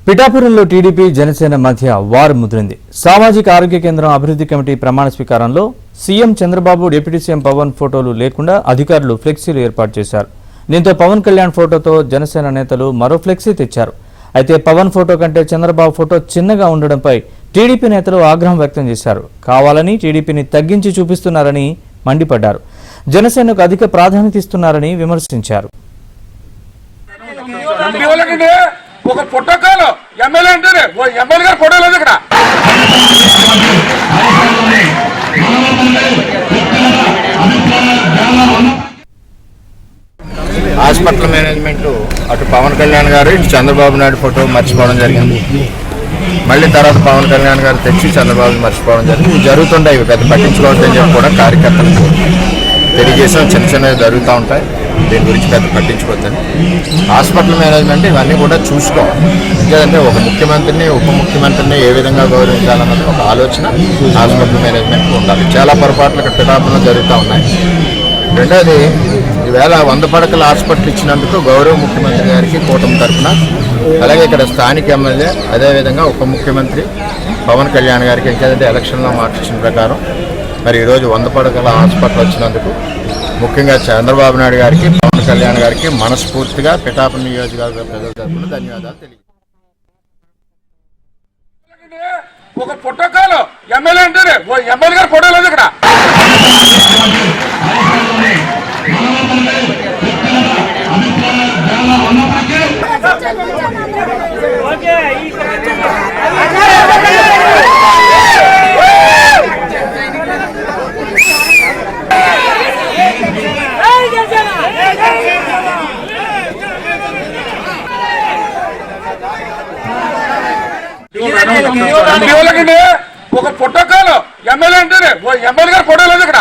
పిఠాపురంలో టీడీపీ జనసేన మధ్య వార్ ముదిరింది. సామాజిక ఆరోగ్య కేంద్రం అభివృద్ధి కమిటీ ప్రమాణ స్వీకారంలో CM Chandrababu, deputy CM Pawan ఫోటోలు లేకుండా అధికారులు ఫ్లెక్సీలు ఏర్పాటు చేశారు. దీంతో పవన్ కళ్యాణ్ ఫోటోతో జనసేన నేతలు మరో ఫ్లెక్సీ తెచ్చారు. అయితే పవన్ ఫోటో కంటే చంద్రబాబు ఫోటో చిన్నగా ఉండడంపై టీడీపీ నేతలు ఆగ్రహం వ్యక్తం చేశారు. కావాలని టీడీపీని తగ్గించి చూపిస్తున్నారని మండిపడ్డారు. జనసేనకు అధిక ప్రాధాన్యత ఇస్తున్నారని విమర్శించారు. ఒక పుట్టకాలు ఎమ్మెల్యే అంటేనే ఎమ్మెల్యే గారు ఫోటో లేదు ఇక్కడ. హాస్పిటల్ మేనేజ్మెంట్ అటు పవన్ కళ్యాణ్ గారు ఇటు చంద్రబాబు నాయుడు ఫోటో మర్చిపోవడం జరిగింది. మళ్ళీ తర్వాత పవన్ కళ్యాణ్ గారు తెచ్చి చంద్రబాబు మర్చిపోవడం జరిగింది. జరుగుతుంటాయి, ఇవి పెద్ద పట్టించుకోవద్దని చెప్పి కూడా కార్యకర్తలకు తెలియజేసాం. చిన్న చిన్నవి జరుగుతూ ఉంటాయి, దీని గురించి పెద్ద పట్టించుకోవద్దని. హాస్పిటల్ మేనేజ్మెంట్ ఇవన్నీ కూడా చూసుకోవాలి. ఎందుకంటే ఒక ముఖ్యమంత్రిని, ఉప ముఖ్యమంత్రిని ఏ విధంగా గౌరవించాలన్నది ఒక ఆలోచన హాస్పిటల్ మేనేజ్మెంట్ ఉండాలి. చాలా పొరపాట్లు ఇక్కడ పిఠాపురంలో జరుగుతూ ఉన్నాయి. రెండోది, ఈవేళ 100 పడకల హాస్పిటల్ ఇచ్చినందుకు గౌరవ ముఖ్యమంత్రి గారికి కూటమి తరఫున, అలాగే ఇక్కడ స్థానిక ఎమ్మెల్యే, అదేవిధంగా ఉప ముఖ్యమంత్రి పవన్ కళ్యాణ్ గారికి ఎందుకంటే ఎలక్షన్లో మార్చిన ప్రకారం మరి ఈరోజు 100 పడకల హాస్పిటల్ వచ్చినందుకు ముఖ్యంగా చంద్రబాబు నాయుడు గారికి, పవన్ కళ్యాణ్ గారికి మనస్ఫూర్తిగా పిఠాపురం నియోజకవర్గ ప్రజల తరఫున ధన్యవాదాలు తెలియజేస్తాను. ఒక పుట్టకాలు ఎమ్మెల్యే అంటేనే ఎమ్మెల్యే గారు ఫోటో లేదు ఇక్కడ. ఒక పుట్టకాలు ఎమ్మెల్యే అంటేనే ఎమ్మెల్యే గారు ఫోటో లేదు ఇక్కడ.